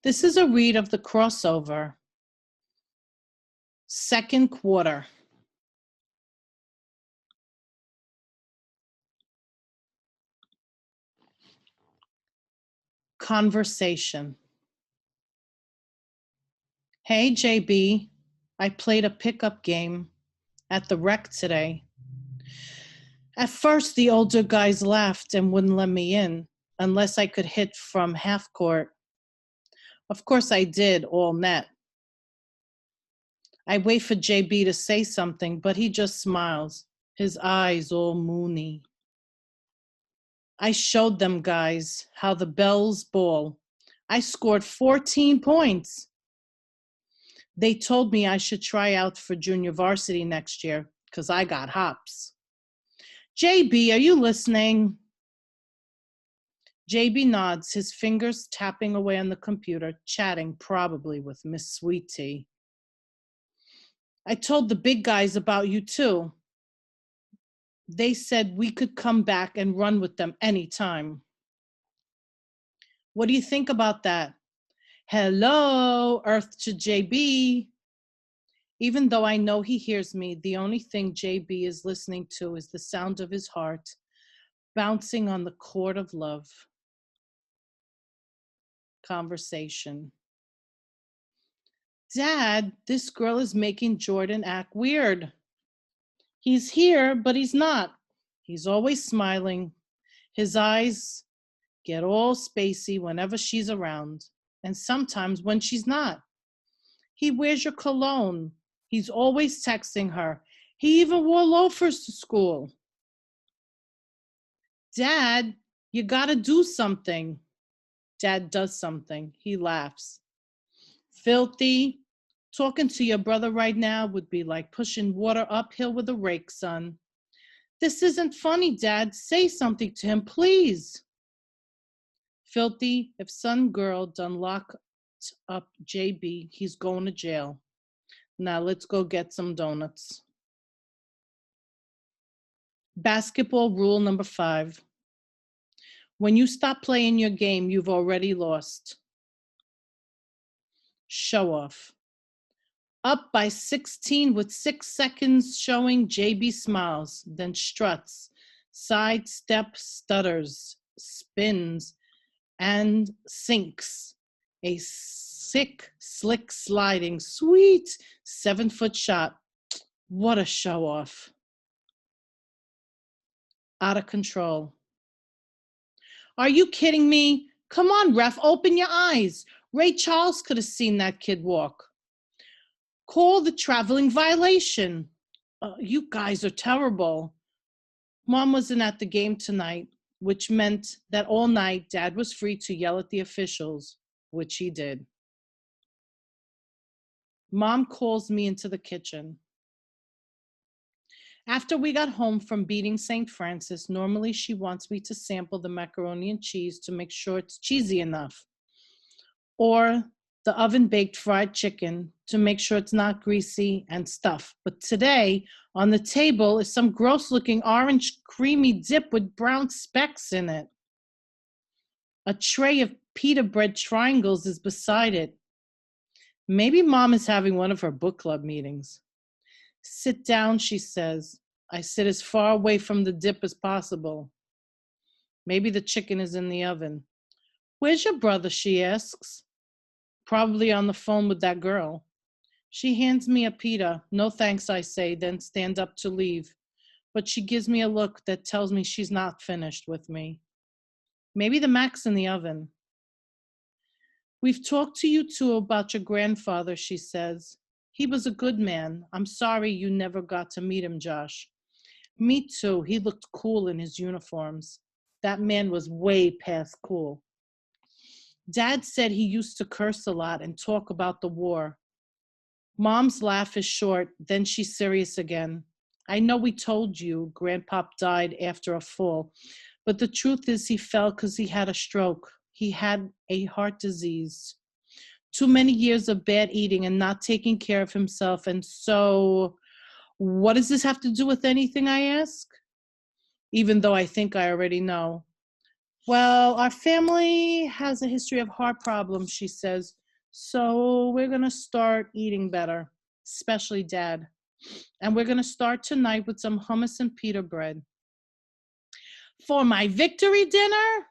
This is a read of the crossover, second quarter. Conversation. Hey, JB, I played a pickup game at the rec today. At first, the older guys laughed and wouldn't let me in unless I could hit from half court. Of course, I did, all net. I wait for JB to say something, but he just smiles, his eyes all moony. I showed them guys how the Bells ball. I scored 14 points. They told me I should try out for junior varsity next year because I got hops. JB, are you listening? JB nods, his fingers tapping away on the computer, chatting probably with Miss Sweet Tea. I told the big guys about you too. They said we could come back and run with them anytime. What do you think about that? Hello, Earth to JB. Even though I know he hears me, the only thing JB is listening to is the sound of his heart bouncing on the chord of love. Conversation. Dad, this girl is making Jordan act weird. He's here, but he's not. He's always smiling. His eyes get all spacey whenever she's around, and sometimes when she's not. He wears your cologne. He's always texting her. He even wore loafers to school. Dad, you gotta do something. Dad does something. He laughs. Filthy. Talking to your brother right now would be like pushing water uphill with a rake, son. This isn't funny, Dad. Say something to him, please. Filthy, if some girl done locked up JB, he's going to jail. Now let's go get some donuts. Basketball rule number 5. When you stop playing your game, you've already lost. Show off. Up by 16 with 6 seconds showing, JB smiles, then struts, sidestep, stutters, spins, and sinks. A sick, slick, sliding, sweet 7-foot shot. What a show off. Out of control. Are you kidding me? Come on, ref, open your eyes. Ray Charles could have seen that kid walk. Call the traveling violation. You guys are terrible. Mom wasn't at the game tonight, which meant that all night Dad was free to yell at the officials, which he did. Mom calls me into the kitchen. After we got home from beating St. Francis, normally she wants me to sample the macaroni and cheese to make sure it's cheesy enough, or the oven-baked fried chicken to make sure it's not greasy and stuff. But today, on the table is some gross-looking orange creamy dip with brown specks in it. A tray of pita bread triangles is beside it. Maybe Mom is having one of her book club meetings. Sit down, she says. I sit as far away from the dip as possible. Maybe the chicken is in the oven. Where's your brother, she asks. Probably on the phone with that girl. She hands me a pita. No thanks, I say, then stand up to leave. But she gives me a look that tells me she's not finished with me. Maybe the mac's in the oven. We've talked to you two about your grandfather, she says. He was a good man. I'm sorry you never got to meet him, Josh. Me too. He looked cool in his uniforms. That man was way past cool. Dad said he used to curse a lot and talk about the war. Mom's laugh is short, then she's serious again. I know we told you Grandpop died after a fall, but the truth is he fell because he had a stroke. He had a heart disease. Too many years of bad eating and not taking care of himself, and so, what does this have to do with anything, I ask? Even though I think I already know. Well, our family has a history of heart problems, she says. So we're going to start eating better, especially Dad. And we're going to start tonight with some hummus and pita bread. For my victory dinner,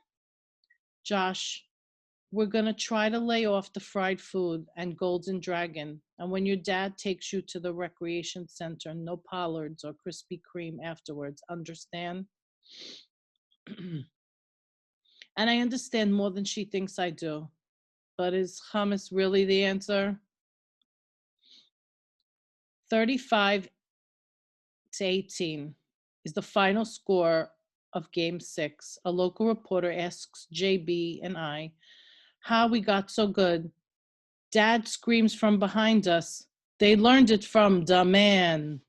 Josh, we're going to try to lay off the fried food and Golden Dragon. And when your dad takes you to the recreation center, no Pollards or Krispy Kreme afterwards. Understand? And I understand more than she thinks I do. But is hummus really the answer? 35-18 is the final score of Game 6. A local reporter asks JB and I how we got so good. Dad screams from behind us. They learned it from the man.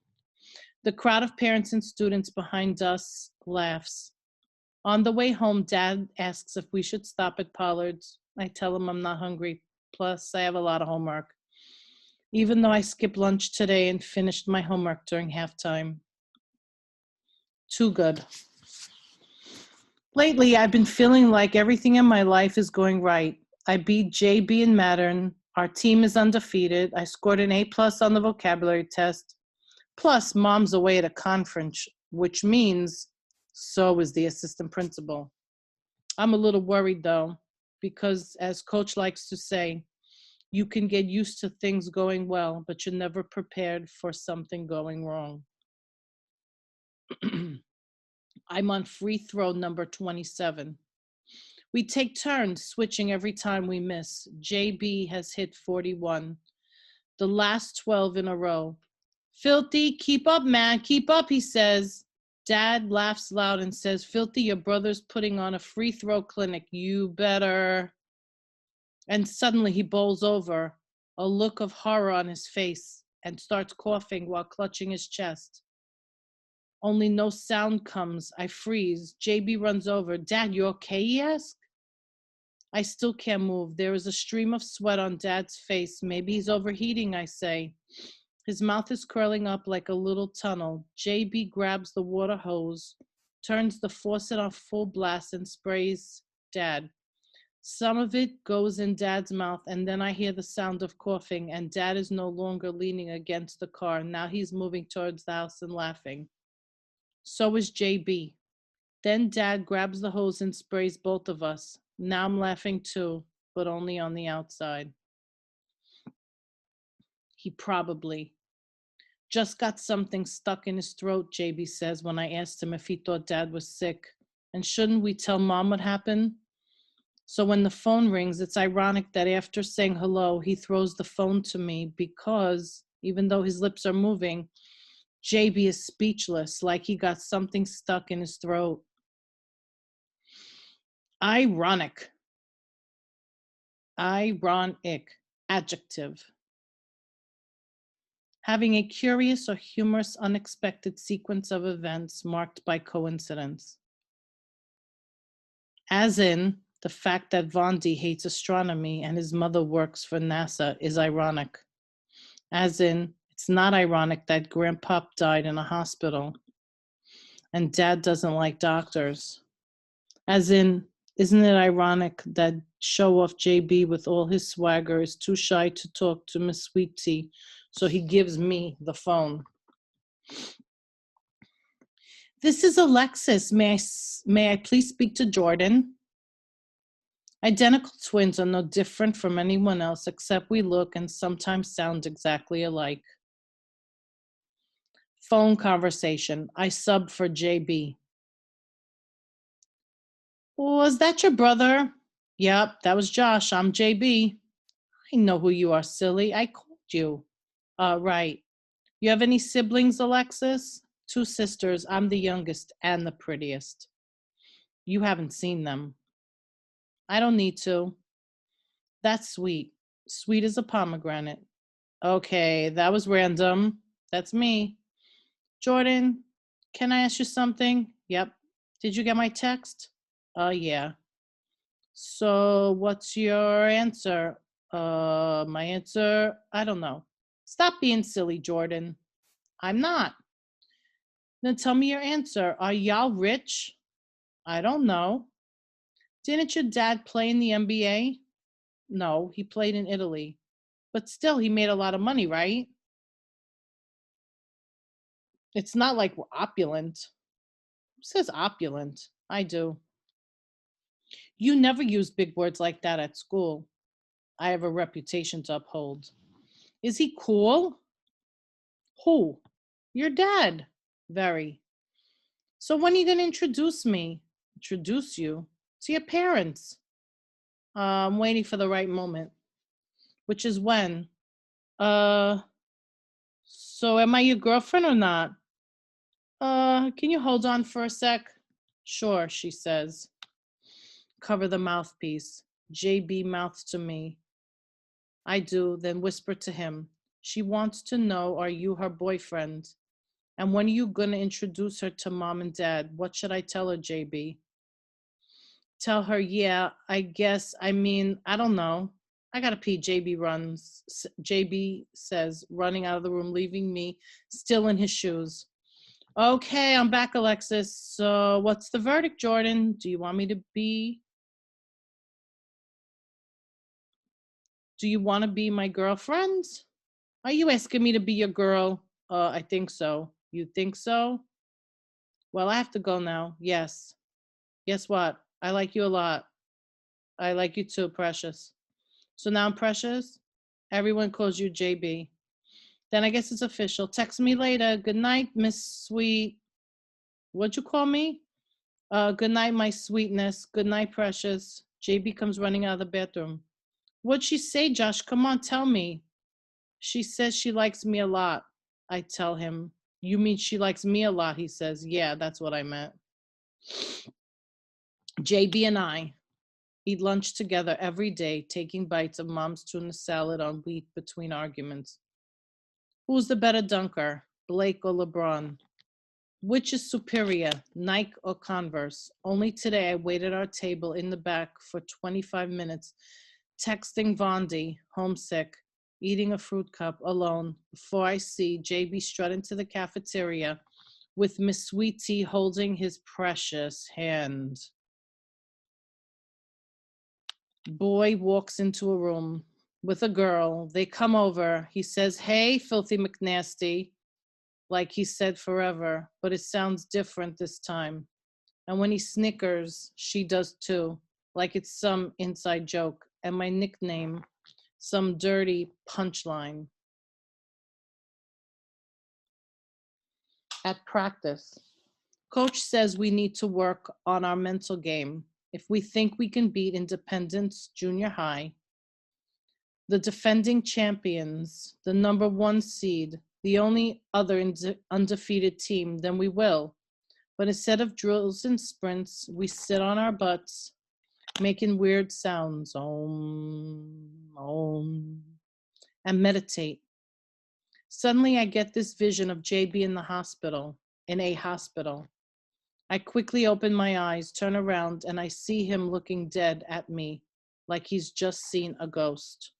The crowd of parents and students behind us laughs. On the way home, Dad asks if we should stop at Pollard's. I tell him I'm not hungry. Plus, I have a lot of homework. Even though I skipped lunch today and finished my homework during halftime. Too good. Lately, I've been feeling like everything in my life is going right. I beat JB in Mattern. Our team is undefeated. I scored an A+ on the vocabulary test. Plus, Mom's away at a conference, which means so is the assistant principal. I'm a little worried, though, because as Coach likes to say, you can get used to things going well, but you're never prepared for something going wrong. I'm on free throw number 27. We take turns switching every time we miss. JB has hit 41, the last 12 in a row. Filthy, keep up, man, keep up, he says. Dad laughs loud and says, Filthy, your brother's putting on a free throw clinic. You better. And suddenly he bowls over, a look of horror on his face, and starts coughing while clutching his chest. Only no sound comes. I freeze. JB runs over. Dad, you okay? He asks. I still can't move. There is a stream of sweat on Dad's face. Maybe he's overheating, I say. His mouth is curling up like a little tunnel. JB grabs the water hose, turns the faucet on full blast, and sprays Dad. Some of it goes in Dad's mouth, and then I hear the sound of coughing, and Dad is no longer leaning against the car. Now he's moving towards the house and laughing. So is JB. Then Dad grabs the hose and sprays both of us. Now I'm laughing too, but only on the outside. He probably just got something stuck in his throat, JB says when I asked him if he thought Dad was sick. And shouldn't we tell Mom what happened? So when the phone rings, it's ironic that after saying hello, he throws the phone to me because even though his lips are moving, JB is speechless, like he got something stuck in his throat. Ironic. Adjective. Having a curious or humorous, unexpected sequence of events marked by coincidence. As in, the fact that Vondi hates astronomy and his mother works for NASA is ironic. As in, it's not ironic that Grandpa died in a hospital and Dad doesn't like doctors. As in, isn't it ironic that show-off JB with all his swagger is too shy to talk to Miss Sweet Tea, so he gives me the phone. This is Alexis. May I please speak to Jordan? Identical twins are no different from anyone else, except we look and sometimes sound exactly alike. Phone conversation. I sub for JB. Was that your brother? Yep, that was Josh. I'm JB. I know who you are, silly. I called you. Right. You have any siblings, Alexis? 2 sisters. I'm the youngest and the prettiest. You haven't seen them. I don't need to. That's sweet. Sweet as a pomegranate. Okay, that was random. That's me. Jordan, can I ask you something? Yep. Did you get my text? Yeah. So what's your answer? My answer, I don't know. Stop being silly, Jordan. I'm not. Then tell me your answer. Are y'all rich? I don't know. Didn't your dad play in the NBA? No, he played in Italy. But still, he made a lot of money, right? It's not like we're opulent. Who says opulent? I do. You never use big words like that at school. I have a reputation to uphold. Is he cool? Who? Your dad. Very. So when are you going to introduce me? Introduce you to your parents? I'm waiting for the right moment, which is when. Uh, so am I your girlfriend or not? Can you hold on for a sec? Sure, she says. Cover the mouthpiece. JB mouths to me. I do, then whisper to him. She wants to know, are you her boyfriend? And when are you going to introduce her to mom and dad? What should I tell her, JB? Tell her, yeah, I guess, I don't know. I gotta pee, JB says, running out of the room, leaving me still in his shoes. Okay, I'm back, Alexis. So what's the verdict, Jordan? Do you want to be my girlfriend? Are you asking me to be your girl? I think so. You think so? Well, I have to go now. Yes. Guess what? I like you a lot. I like you too, Precious. So now I'm Precious. Everyone calls you JB. Then I guess it's official. Text me later. Good night, Miss Sweet. What'd you call me? Good night, my sweetness. Good night, Precious. JB comes running out of the bathroom. What'd she say, Josh? Come on, tell me. She says she likes me a lot. I tell him. You mean she likes me a lot? He says. Yeah, that's what I meant. JB and I eat lunch together every day, taking bites of mom's tuna salad on wheat between arguments. Who's the better dunker, Blake or LeBron? Which is superior, Nike or Converse? Only today I waited our table in the back for 25 minutes, texting Vondi, homesick, eating a fruit cup alone, before I see JB strut into the cafeteria with Miss Sweet Tea holding his precious hand. Boy walks into a room with a girl. They come over. He says, hey, filthy McNasty, like he said forever, but it sounds different this time. And when he snickers, she does too, like it's some inside joke. And my nickname, some dirty punchline. At practice, coach says we need to work on our mental game. If we think we can beat Independence Junior High, the defending champions, the number 1 seed, the only other undefeated team, then we will. But instead of drills and sprints, we sit on our butts, making weird sounds, om, om, and meditate. Suddenly I get this vision of JB in a hospital. I quickly open my eyes, turn around, and I see him looking dead at me, like he's just seen a ghost.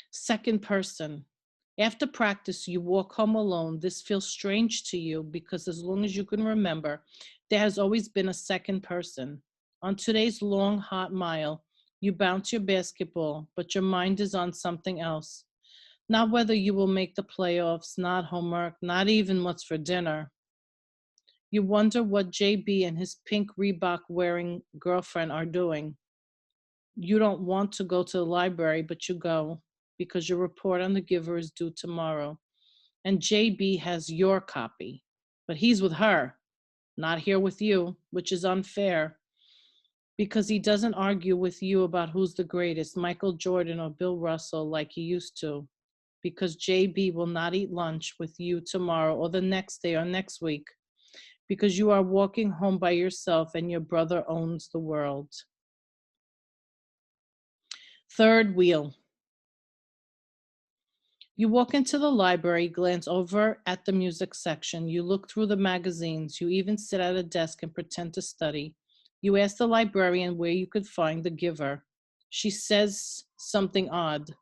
Second person. After practice, you walk home alone. This feels strange to you because as long as you can remember, there has always been a second person. On today's long, hot mile, you bounce your basketball, but your mind is on something else. Not whether you will make the playoffs, not homework, not even what's for dinner. You wonder what JB and his pink Reebok wearing girlfriend are doing. You don't want to go to the library, but you go because your report on the giver is due tomorrow. And JB has your copy, but he's with her, not here with you, which is unfair because he doesn't argue with you about who's the greatest, Michael Jordan or Bill Russell, like he used to, because JB will not eat lunch with you tomorrow or the next day or next week because you are walking home by yourself and your brother owns the world. Third wheel. You walk into the library, glance over at the music section. You look through the magazines. You even sit at a desk and pretend to study. You ask the librarian where you could find the giver. She says something odd.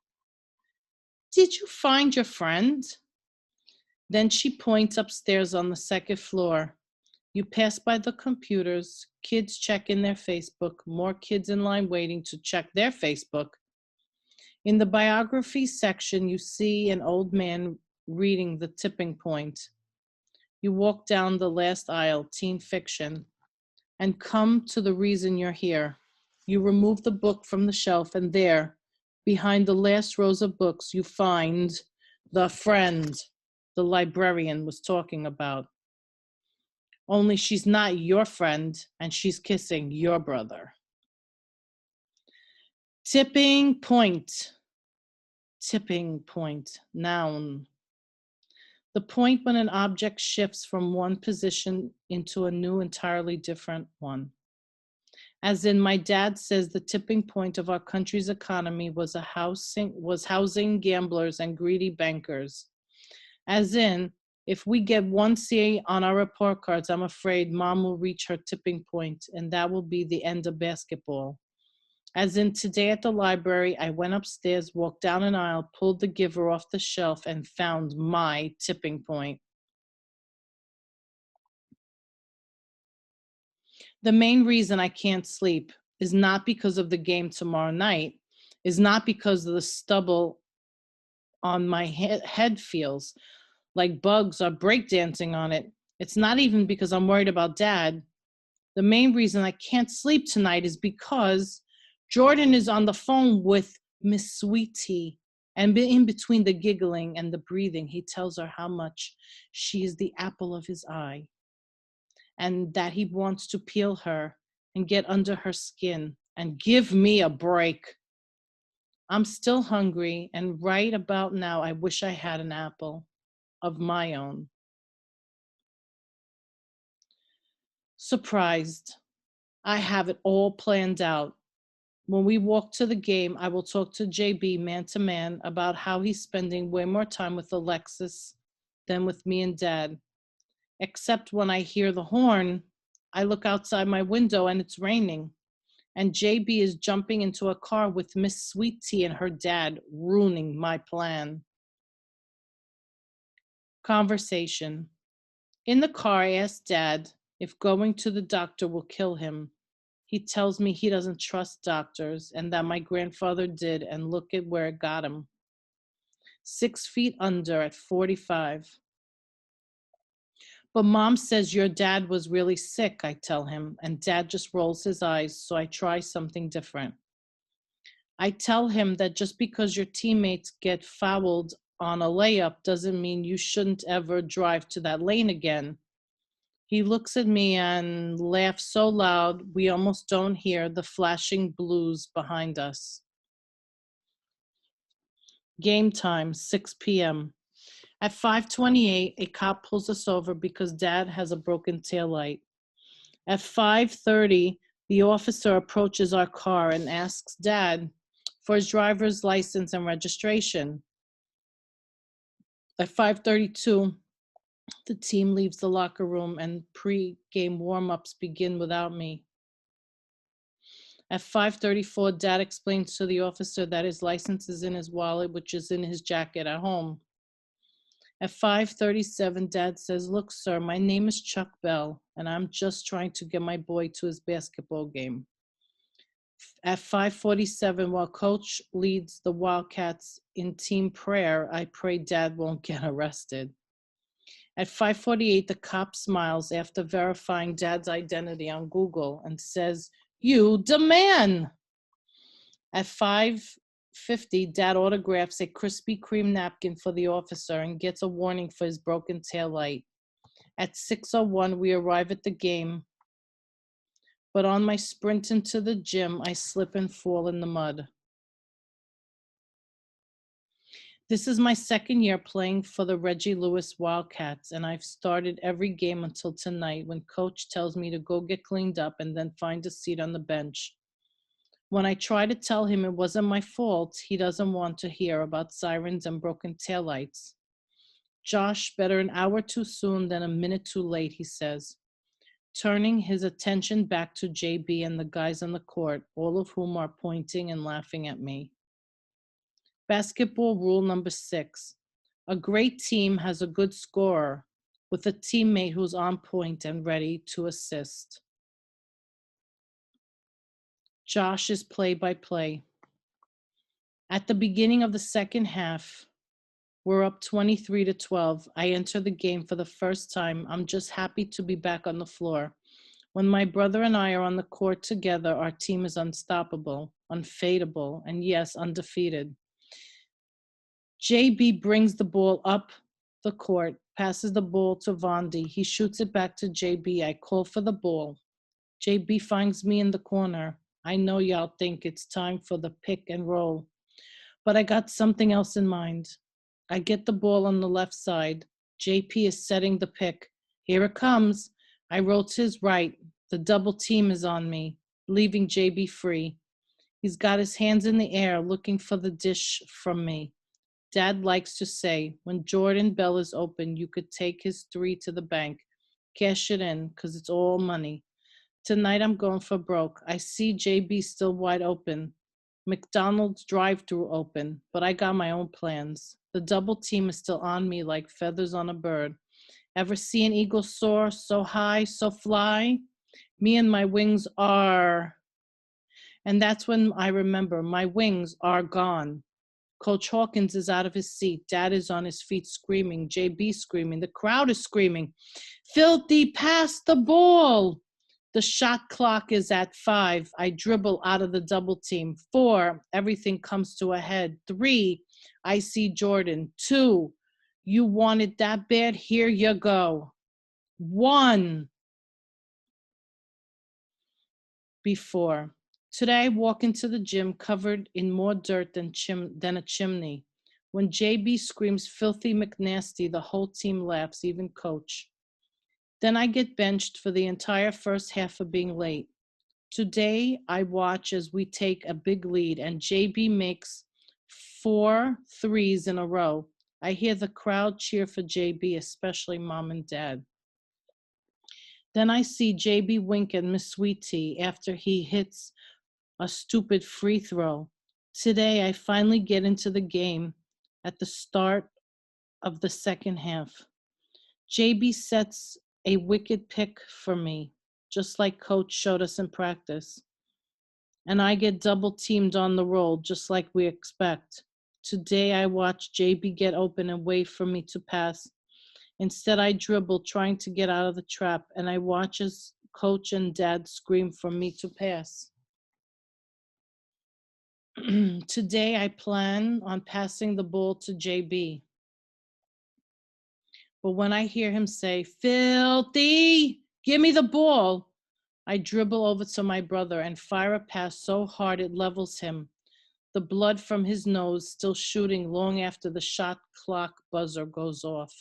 Did you find your friend? Then she points upstairs on the second floor. You pass by the computers, kids checking their Facebook, more kids in line waiting to check their Facebook. In the biography section, you see an old man reading The Tipping Point. You walk down the last aisle, teen fiction, and come to the reason you're here. You remove the book from the shelf, and there, behind the last rows of books, you find the friend the librarian was talking about. Only she's not your friend, and she's kissing your brother. Tipping point. Tipping point, noun. The point when an object shifts from one position into a new, entirely different one. As in, my dad says the tipping point of our country's economy was housing gamblers and greedy bankers. As in, if we get 1 C on our report cards, I'm afraid mom will reach her tipping point, and that will be the end of basketball. As in, today at the library, I went upstairs, walked down an aisle, pulled the giver off the shelf, and found my tipping point. The main reason I can't sleep is not because of the game tomorrow night, is not because of the stubble on my head feels like bugs are breakdancing on it. It's not even because I'm worried about Dad. The main reason I can't sleep tonight is because Jordan is on the phone with Miss Sweetie, and in between the giggling and the breathing, he tells her how much she is the apple of his eye, and that he wants to peel her and get under her skin and give me a break. I'm still hungry, and right about now, I wish I had an apple of my own. Surprised. I have it all planned out. When we walk to the game, I will talk to JB man to man about how he's spending way more time with Alexis than with me and Dad. Except when I hear the horn, I look outside my window and it's raining. And JB is jumping into a car with Miss Sweet Tea and her dad, ruining my plan. Conversation. In the car, I ask Dad if going to the doctor will kill him. He tells me he doesn't trust doctors and that my grandfather did, and look at where it got him. 6 feet under at 45. But Mom says your dad was really sick, I tell him, and Dad just rolls his eyes, so I try something different. I tell him that just because your teammates get fouled on a layup doesn't mean you shouldn't ever drive to that lane again. He looks at me and laughs so loud we almost don't hear the flashing blues behind us. Game time, 6 p.m. At 5:28, a cop pulls us over because Dad has a broken taillight. At 5:30, the officer approaches our car and asks Dad for his driver's license and registration. At 5:32, the team leaves the locker room and pre-game warm-ups begin without me. At 5:34, Dad explains to the officer that his license is in his wallet, which is in his jacket at home. At 5:37, Dad says, "Look, sir, my name is Chuck Bell, and I'm just trying to get my boy to his basketball game." At 5:47, while Coach leads the Wildcats in team prayer, I pray Dad won't get arrested. At 5:48, the cop smiles after verifying Dad's identity on Google and says, "You the man." At 5:50, Dad autographs a Krispy Kreme napkin for the officer and gets a warning for his broken taillight. At 6:01, we arrive at the game, but on my sprint into the gym, I slip and fall in the mud. This is my second year playing for the Reggie Lewis Wildcats, and I've started every game until tonight when Coach tells me to go get cleaned up and then find a seat on the bench. When I try to tell him it wasn't my fault, he doesn't want to hear about sirens and broken taillights. "Josh, better an hour too soon than a minute too late," he says, turning his attention back to JB and the guys on the court, all of whom are pointing and laughing at me. Basketball rule number 6. A great team has a good scorer with a teammate who's on point and ready to assist. Josh's play-by-play. At the beginning of the second half, we're up 23-12. I enter the game for the first time. I'm just happy to be back on the floor. When my brother and I are on the court together, our team is unstoppable, unfadable, and yes, undefeated. JB brings the ball up the court, passes the ball to Vondi. He shoots it back to JB. I call for the ball. JB finds me in the corner. I know y'all think it's time for the pick and roll, but I got something else in mind. I get the ball on the left side. JP is setting the pick. Here it comes. I roll to his right. The double team is on me, leaving JB free. He's got his hands in the air looking for the dish from me. Dad likes to say, when Jordan Bell is open, you could take his 3 to the bank. Cash it in, because it's all money. Tonight I'm going for broke. I see JB still wide open. McDonald's drive-thru open, but I got my own plans. The double team is still on me like feathers on a bird. Ever see an eagle soar so high, so fly? Me and my wings are. And that's when I remember my wings are gone. Coach Hawkins is out of his seat. Dad is on his feet screaming. JB screaming. The crowd is screaming. Filthy, pass the ball. The shot clock is at 5. I dribble out of the double team. 4, everything comes to a head. 3, I see Jordan. 2, you want it that bad? Here you go. 1, before. Today I walk into the gym covered in more dirt than a chimney. When JB screams filthy McNasty, the whole team laughs, even coach. Then I get benched for the entire first half for being late. Today, I watch as we take a big lead and JB makes 4 threes in a row. I hear the crowd cheer for JB, especially mom and dad. Then I see JB wink at Miss Sweet Tea after he hits a stupid free throw. Today, I finally get into the game at the start of the second half. JB sets a wicked pick for me, just like coach showed us in practice. And I get double teamed on the roll, just like we expect. Today I watch JB get open and wait for me to pass. Instead I dribble, trying to get out of the trap, and I watch as coach and dad scream for me to pass. Today I plan on passing the ball to JB. But when I hear him say, filthy, give me the ball, I dribble over to my brother and fire a pass so hard it levels him. The blood from his nose still shooting long after the shot clock buzzer goes off.